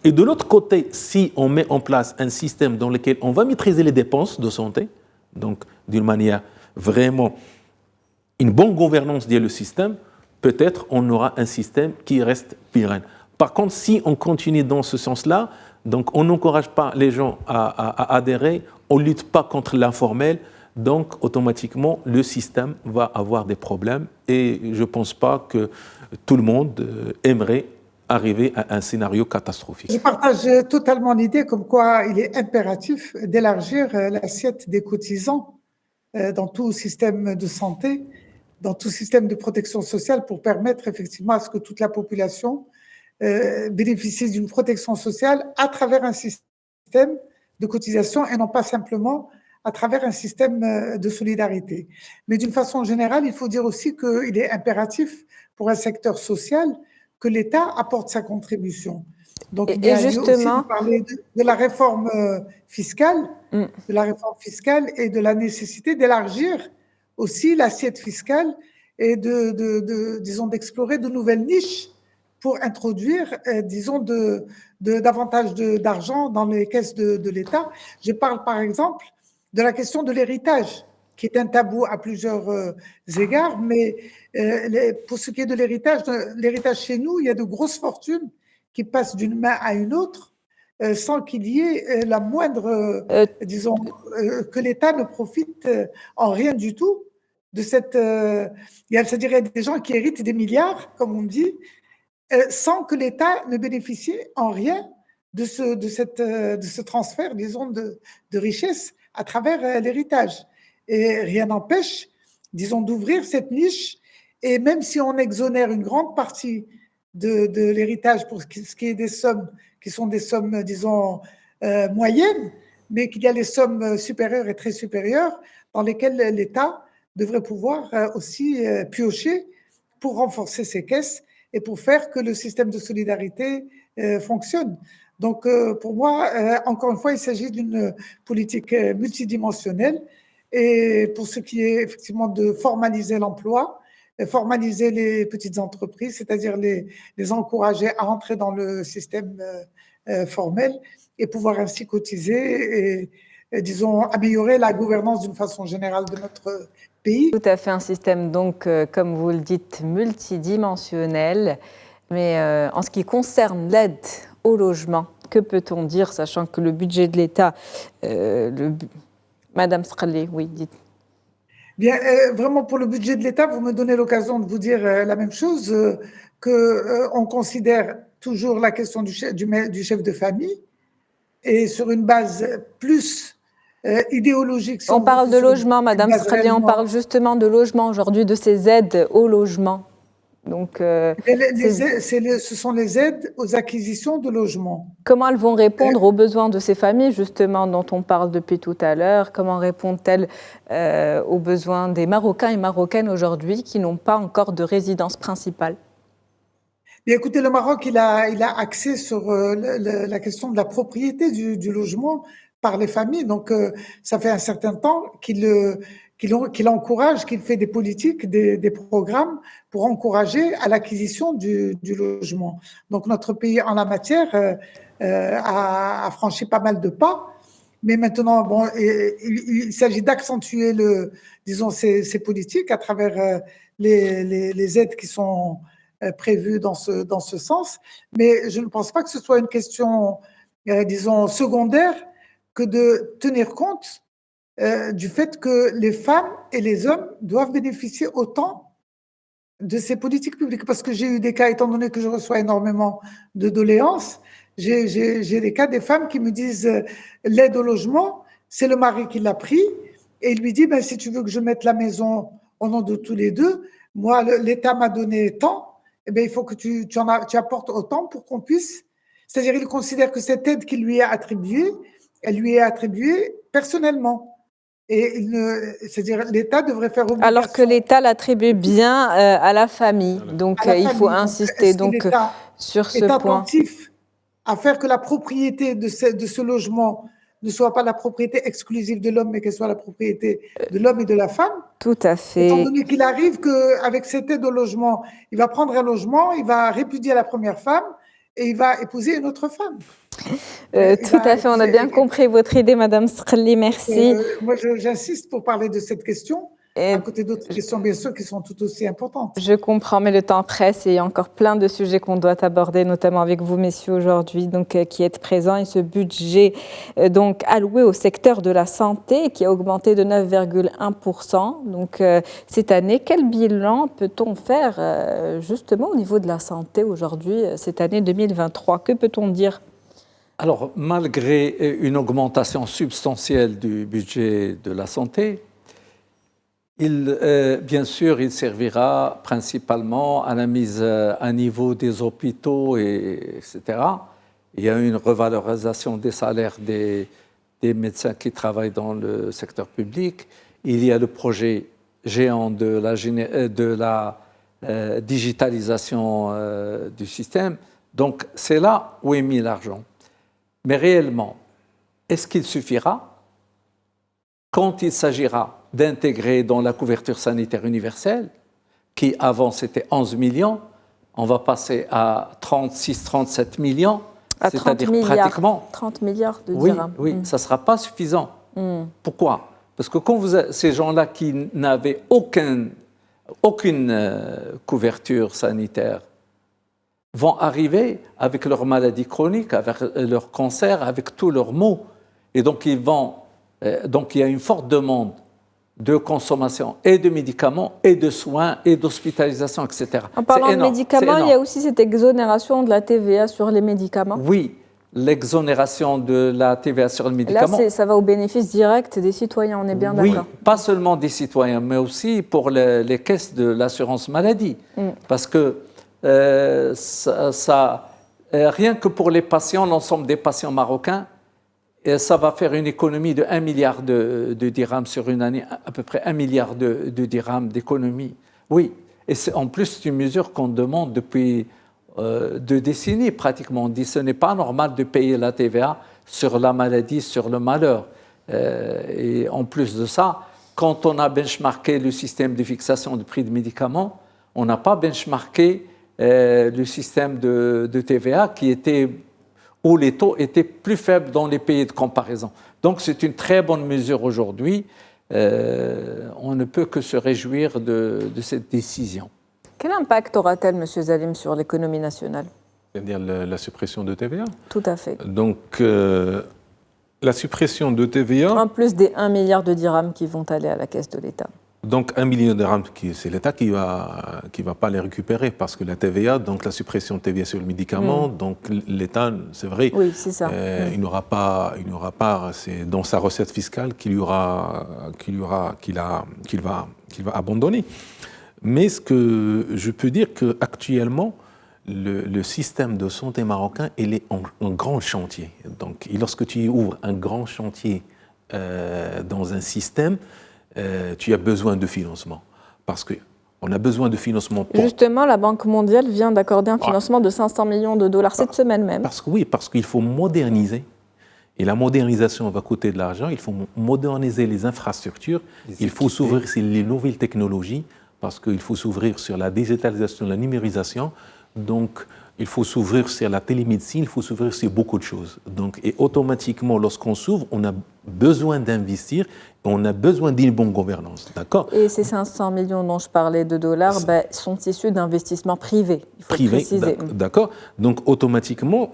Et de l'autre côté, si on met en place un système dans lequel on va maîtriser les dépenses de santé, donc d'une manière vraiment, une bonne gouvernance liée au système, peut-être on aura un système qui reste pérenne. Par contre, si on continue dans ce sens-là, donc on n'encourage pas les gens à adhérer, on ne lutte pas contre l'informel, donc automatiquement le système va avoir des problèmes et je ne pense pas que tout le monde aimerait arriver à un scénario catastrophique. Je partage totalement l'idée comme quoi il est impératif d'élargir l'assiette des cotisants dans tout système de santé, dans tout système de protection sociale pour permettre effectivement à ce que toute la population bénéficie d'une protection sociale à travers un système de cotisation et non pas simplement à travers un système de solidarité. Mais d'une façon générale, il faut dire aussi qu'il est impératif pour un secteur social que l'État apporte sa contribution. Donc, il y a justement aussi parler de la réforme fiscale, et de la nécessité d'élargir aussi l'assiette fiscale et disons, d'explorer de nouvelles niches pour introduire, disons, davantage d'argent dans les caisses de l'État. Je parle par exemple de la question de l'héritage, qui est un tabou à plusieurs égards, mais pour ce qui est de l'héritage chez nous, il y a de grosses fortunes qui passent d'une main à une autre sans qu'il y ait la moindre, disons, que l'État ne profite en rien du tout de cette... c'est-à-dire, il y a des gens qui héritent des milliards, comme on dit, sans que l'État ne bénéficie en rien de ce transfert, disons, de richesse à travers l'héritage. Et rien n'empêche, disons, d'ouvrir cette niche. Et même si on exonère une grande partie de l'héritage pour ce qui est des sommes, qui sont des sommes, disons, moyennes, mais qu'il y a les sommes supérieures et très supérieures dans lesquelles l'État devrait pouvoir aussi piocher pour renforcer ses caisses et pour faire que le système de solidarité fonctionne. Donc, pour moi, encore une fois, il s'agit d'une politique multidimensionnelle. Et pour ce qui est effectivement de formaliser l'emploi, formaliser les petites entreprises, c'est-à-dire les encourager à entrer dans le système formel et pouvoir ainsi cotiser et, disons, améliorer la gouvernance d'une façon générale de notre pays. Tout à fait, un système donc, comme vous le dites, multidimensionnel. Mais en ce qui concerne l'aide au logement, que peut-on dire, sachant que le budget de l'État, Madame Srali, oui, dites. Bien, vraiment pour le budget de l'État, vous me donnez l'occasion de vous dire la même chose, qu'on considère toujours la question du chef de famille et sur une base plus idéologique. On parle de logement, Madame Srali, on parle justement de logement aujourd'hui, de ces aides au logement. Donc, ce sont les aides aux acquisitions de logements. Comment elles vont répondre aux besoins de ces familles, justement, dont on parle depuis tout à l'heure? Comment répondent-elles aux besoins des Marocains et Marocaines aujourd'hui qui n'ont pas encore de résidence principale? Bien, écoutez, le Maroc, il a axé sur la question de la propriété du logement par les familles. Donc, ça fait un certain temps qu'il encourage, qu'il fait des politiques, des programmes pour encourager à l'acquisition du logement. Donc, notre pays, en la matière, a franchi pas mal de pas. Mais maintenant, bon, il s'agit d'accentuer disons, ces politiques à travers les aides qui sont prévues dans ce sens. Mais je ne pense pas que ce soit une question, disons, secondaire que de tenir compte du fait que les femmes et les hommes doivent bénéficier autant de ces politiques publiques. Parce que j'ai eu des cas, étant donné que je reçois énormément de doléances, j'ai des cas des femmes qui me disent l'aide au logement, c'est le mari qui l'a pris et il lui dit ben, si tu veux que je mette la maison au nom de tous les deux, moi l'État m'a donné tant, eh bien, il faut que tu apportes autant pour qu'on puisse. C'est-à-dire il considère que cette aide qui lui est attribuée, elle lui est attribuée personnellement. Et c'est-à-dire l'État devrait faire obligation. Alors que l'État l'attribue bien à la famille. Donc il faut insister sur ce point. Attentif à faire que la propriété de ce logement ne soit pas la propriété exclusive de l'homme, mais qu'elle soit la propriété de l'homme et de la femme. Tout à fait. Étant donné qu'il arrive qu'avec cette aide au logement, il va prendre un logement, il va répudier la première femme et il va épouser une autre femme. Tout à fait, on a bien compris votre idée, Madame Srli, merci. Moi, j'insiste pour parler de cette question, à côté d'autres questions, bien sûr, qui sont tout aussi importantes. Je comprends, mais le temps presse et il y a encore plein de sujets qu'on doit aborder, notamment avec vous, messieurs, aujourd'hui, donc qui êtes présents. Et ce budget donc alloué au secteur de la santé, qui a augmenté de 9,1%. Donc cette année, quel bilan peut-on faire justement au niveau de la santé aujourd'hui, cette année 2023? Que peut-on dire? Alors, malgré une augmentation substantielle du budget de la santé, bien sûr, il servira principalement à la mise à niveau des hôpitaux, etc. Il y a une revalorisation des salaires des médecins qui travaillent dans le secteur public. Il y a le projet géant de la digitalisation du système. Donc, c'est là où est mis l'argent. Mais réellement, est-ce qu'il suffira quand il s'agira d'intégrer dans la couverture sanitaire universelle, qui avant c'était 11 millions, on va passer à 36-37 millions, c'est-à-dire pratiquement 30 milliards de dirhams. Oui, ça ne sera pas suffisant. Pourquoi? Parce que quand ces gens-là qui n'avaient aucune couverture sanitaire vont arriver avec leurs maladies chroniques, avec leurs cancers, avec tous leurs maux. Et donc, il y a une forte demande de consommation et de médicaments, et de soins, et d'hospitalisation, etc. En parlant de médicaments, il y a aussi cette exonération de la TVA sur les médicaments. Oui, l'exonération de la TVA sur les médicaments. Là, ça va au bénéfice direct des citoyens, on est bien d'accord. Oui, pas seulement des citoyens, mais aussi pour les caisses de l'assurance maladie. Parce que rien que pour les patients, l'ensemble des patients marocains, ça va faire une économie de 1 milliard de dirhams sur une année, à peu près 1 milliard de dirhams d'économie. Oui, et en plus, c'est une mesure qu'on demande depuis 2 décennies pratiquement. On dit que ce n'est pas normal de payer la TVA sur la maladie, sur le malheur. Et en plus de ça, quand on a benchmarké le système de fixation du prix de médicaments, on n'a pas benchmarké le système de TVA où les taux étaient plus faibles dans les pays de comparaison. Donc c'est une très bonne mesure aujourd'hui. On ne peut que se réjouir de cette décision. Quel impact aura-t-elle, M. Zalim, sur l'économie nationale? C'est-à-dire la suppression de TVA? Tout à fait. Donc la suppression de TVA... En plus des 1 milliard de dirhams qui vont aller à la caisse de l'État. Donc 1 million de dirhams, c'est l'État qui va pas les récupérer parce que la TVA, donc la suppression de TVA sur le médicament, donc l'État, c'est vrai, oui, c'est ça. Il n'aura pas, c'est dans sa recette fiscale qu'il va abandonner. Mais ce que je peux dire qu'actuellement, le système de santé marocain, il est en grand chantier. Donc lorsque tu ouvres un grand chantier dans un système, tu as besoin de financement, parce qu'on a besoin de financement pour... Justement, la Banque mondiale vient d'accorder un financement de 500 millions de dollars cette semaine même. Parce qu'il faut moderniser, et la modernisation va coûter de l'argent, il faut moderniser les infrastructures, il faut s'ouvrir sur les nouvelles technologies, parce qu'il faut s'ouvrir sur la digitalisation, la numérisation, donc il faut s'ouvrir sur la télémédecine, il faut s'ouvrir sur beaucoup de choses. Donc, et automatiquement, lorsqu'on s'ouvre, on a besoin d'investir, on a besoin d'une bonne gouvernance, d'accord? Et ces 500 millions dont je parlais de dollars sont issus d'investissements privés, il faut préciser. D'accord. Donc, automatiquement,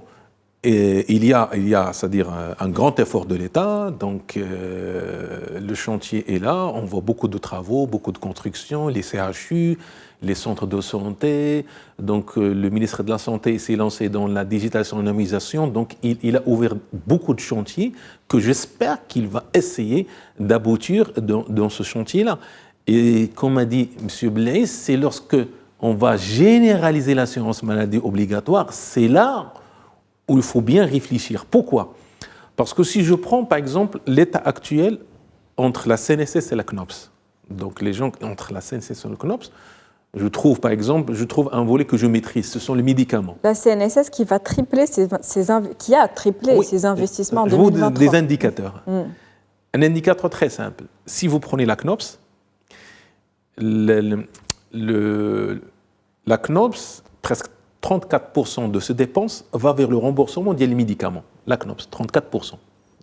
il y a c'est-à-dire un grand effort de l'État, donc le chantier est là, on voit beaucoup de travaux, beaucoup de constructions, les CHU, les centres de santé, donc le ministre de la Santé s'est lancé dans la digitalisation et l'anonymisation, donc il a ouvert beaucoup de chantiers que j'espère qu'il va essayer d'aboutir dans ce chantier-là. Et comme a dit M. Blaise, c'est lorsque on va généraliser l'assurance maladie obligatoire, c'est là où il faut bien réfléchir. Pourquoi? Parce que si je prends par exemple l'état actuel, entre la CNSS et la CNOPS. Donc les gens entre la CNSS et la CNOPS, je trouve un volet que je maîtrise, ce sont les médicaments. La CNSS qui va tripler qui a triplé ses investissements en 2023. Des indicateurs. Un indicateur très simple. Si vous prenez la CNOPS, la CNOPS, presque 34% de ses dépenses va vers le remboursement des médicaments. La CNOPS, 34%.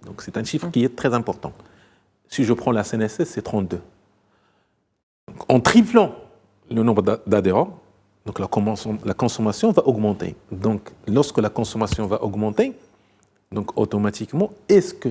Donc c'est un chiffre qui est très important. Si je prends la CNSS, c'est 32%. Donc, en triplant le nombre d'adhérents, donc la consommation va augmenter. Donc lorsque la consommation va augmenter, donc automatiquement, est-ce que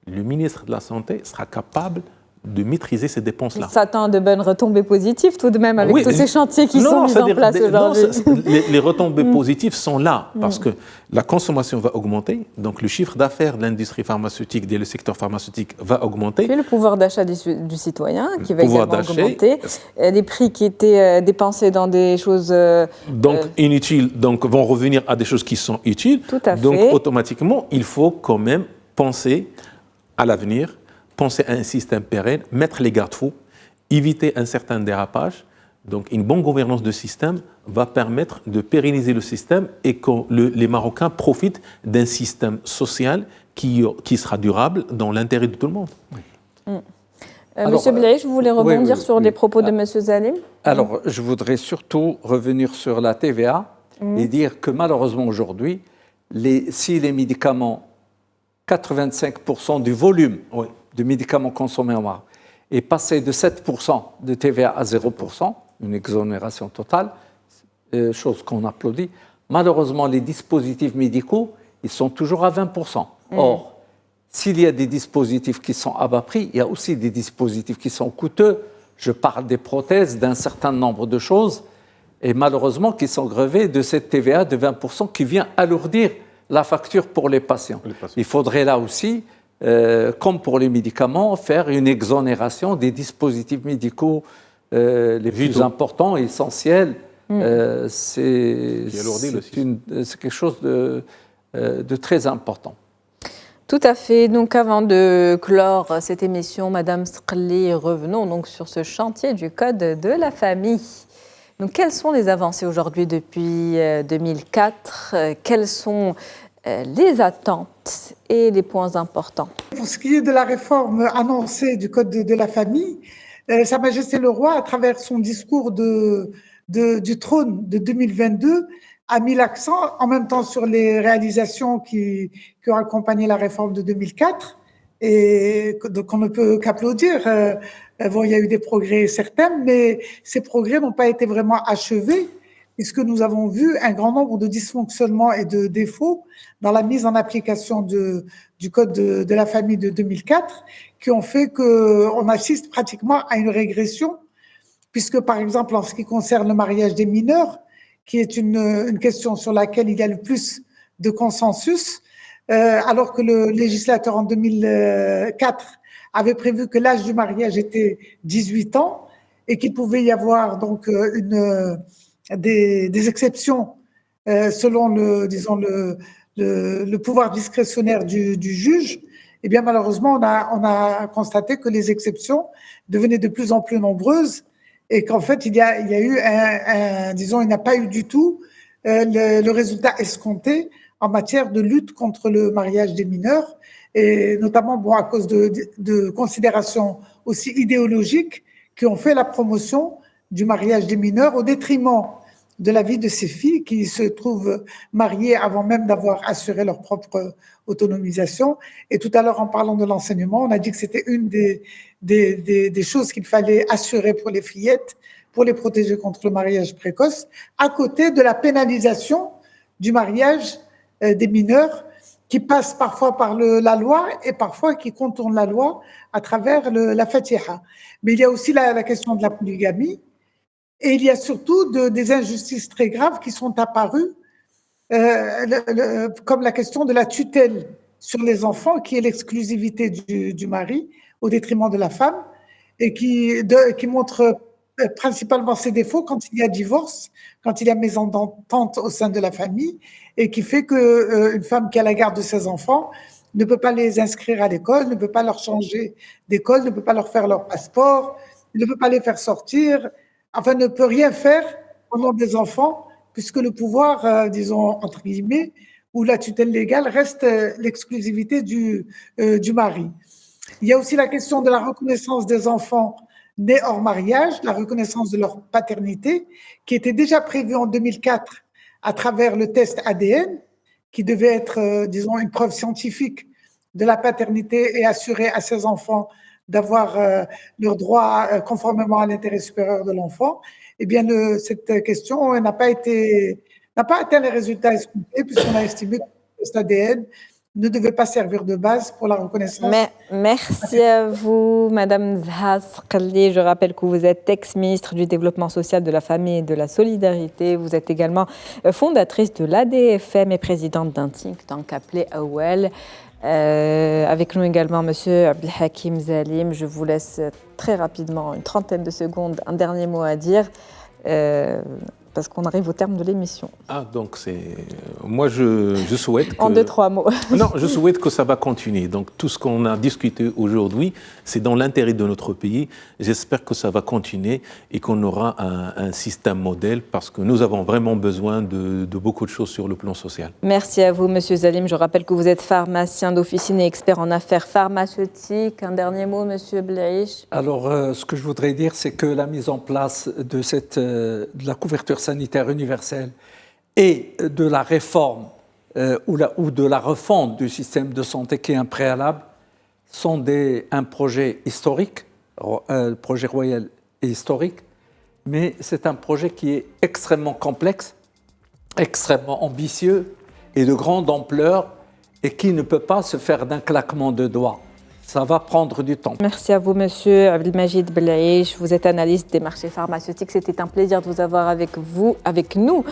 le ministre de la Santé sera capable de maîtriser ces dépenses-là? Il s'attend à de bonnes retombées positives tout de même avec tous ces chantiers qui sont mis en place aujourd'hui. Les retombées positives sont là parce que la consommation va augmenter, donc le chiffre d'affaires de l'industrie pharmaceutique, le secteur pharmaceutique va augmenter. Puis le pouvoir d'achat du citoyen qui va également augmenter. Les prix qui étaient dépensés dans des choses inutiles vont revenir à des choses qui sont utiles. Tout à fait. Donc automatiquement, il faut quand même penser à l'avenir, penser à un système pérenne, mettre les garde-fous, éviter un certain dérapage. Donc une bonne gouvernance de système va permettre de pérenniser le système et que les Marocains profitent d'un système social qui sera durable dans l'intérêt de tout le monde. Monsieur Blaich, vous voulez rebondir sur les propos de Monsieur Zalim? Alors, je voudrais surtout revenir sur la TVA et dire que malheureusement aujourd'hui, si les médicaments, 85% du volume de médicaments consommés au Maroc est passé de 7% de TVA à 0%, une exonération totale, chose qu'on applaudit. Malheureusement, les dispositifs médicaux, ils sont toujours à 20%. Or, s'il y a des dispositifs qui sont à bas prix, il y a aussi des dispositifs qui sont coûteux. Je parle des prothèses, d'un certain nombre de choses, et malheureusement qui sont grevés de cette TVA de 20% qui vient alourdir la facture pour les patients. Il faudrait là aussi, comme pour les médicaments, faire une exonération des dispositifs médicaux les plus importants, essentiels. C'est quelque chose de très important. Tout à fait. Donc, avant de clore cette émission, Madame Sqli, revenons donc sur ce chantier du Code de la famille. Donc, quelles sont les avancées aujourd'hui depuis 2004 ? Quelles sont les attentes et les points importants? Pour ce qui est de la réforme annoncée du Code de la famille, Sa Majesté le Roi, à travers son discours du trône de 2022, a mis l'accent en même temps sur les réalisations qui ont accompagné la réforme de 2004 et donc on ne peut qu'applaudir. Bon, il y a eu des progrès certains, mais ces progrès n'ont pas été vraiment achevés puisque nous avons vu un grand nombre de dysfonctionnements et de défauts dans la mise en application du Code de la famille de 2004 qui ont fait qu'on assiste pratiquement à une régression puisque, par exemple, en ce qui concerne le mariage des mineurs, qui est une question sur laquelle il y a le plus de consensus, alors que le législateur en 2004 avait prévu que l'âge du mariage était 18 ans et qu'il pouvait y avoir donc des exceptions selon le pouvoir discrétionnaire du juge. Eh bien, malheureusement, on a constaté que les exceptions devenaient de plus en plus nombreuses et qu'en fait, il y a eu il n'a pas eu du tout le résultat escompté en matière de lutte contre le mariage des mineurs, et notamment à cause de considérations aussi idéologiques qui ont fait la promotion du mariage des mineurs au détriment de la vie de ces filles qui se trouvent mariées avant même d'avoir assuré leur propre autonomisation. Et tout à l'heure, en parlant de l'enseignement, on a dit que c'était une des choses qu'il fallait assurer pour les fillettes, pour les protéger contre le mariage précoce, à côté de la pénalisation du mariage des mineurs qui passe parfois par la loi et parfois qui contourne la loi à travers la Fatiha. Mais il y a aussi la question de la polygamie et il y a surtout des injustices très graves qui sont apparues, comme la question de la tutelle sur les enfants, qui est l'exclusivité du mari au détriment de la femme et qui montre principalement ses défauts quand il y a divorce, quand il y a mésentente au sein de la famille et qui fait qu'une femme qui a la garde de ses enfants ne peut pas les inscrire à l'école, ne peut pas leur changer d'école, ne peut pas leur faire leur passeport, ne peut pas les faire sortir, enfin ne peut rien faire au nom des enfants, puisque le pouvoir, disons, entre guillemets, ou la tutelle légale reste l'exclusivité du mari. Il y a aussi la question de la reconnaissance des enfants nés hors mariage, la reconnaissance de leur paternité, qui était déjà prévue en 2004 à travers le test ADN, qui devait être, disons, une preuve scientifique de la paternité et assurer à ces enfants d'avoir leurs droits conformément à l'intérêt supérieur de l'enfant. Eh bien, cette question n'a pas atteint les résultats escomptés, puisqu'on a estimé que le test ADN ne devait pas servir de base pour la reconnaissance. Merci à vous, Madame Zahra Sqali. Je rappelle que vous êtes ex-ministre du Développement social, de la Famille et de la Solidarité. Vous êtes également fondatrice de l'ADFM et présidente d'un think tank appelé AWEL. Avec nous également Monsieur Abdelhakim Zalim. Je vous laisse très rapidement, une trentaine de secondes, un dernier mot à dire. Parce qu'on arrive au terme de l'émission. Ah, donc moi, je souhaite que... En 2-3 mots. Non, je souhaite que ça va continuer. Donc, tout ce qu'on a discuté aujourd'hui, c'est dans l'intérêt de notre pays. J'espère que ça va continuer et qu'on aura un système modèle parce que nous avons vraiment besoin de beaucoup de choses sur le plan social. Merci à vous, Monsieur Zalim. Je rappelle que vous êtes pharmacien d'officine et expert en affaires pharmaceutiques. Un dernier mot, Monsieur Blaïch. Alors, ce que je voudrais dire, c'est que la mise en place de la couverture sanitaire universelle et de la réforme ou de la refonte du système de santé qui est un préalable sont un projet historique. Le projet Royal est historique, mais c'est un projet qui est extrêmement complexe, extrêmement ambitieux et de grande ampleur et qui ne peut pas se faire d'un claquement de doigts. Ça va prendre du temps. Merci à vous, Monsieur Abdelmajid Blaïch. Vous êtes analyste des marchés pharmaceutiques. C'était un plaisir de vous avoir avec nous,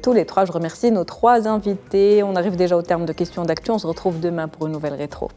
tous les trois. Je remercie nos trois invités. On arrive déjà au terme de questions d'actu. On se retrouve demain pour une nouvelle rétro.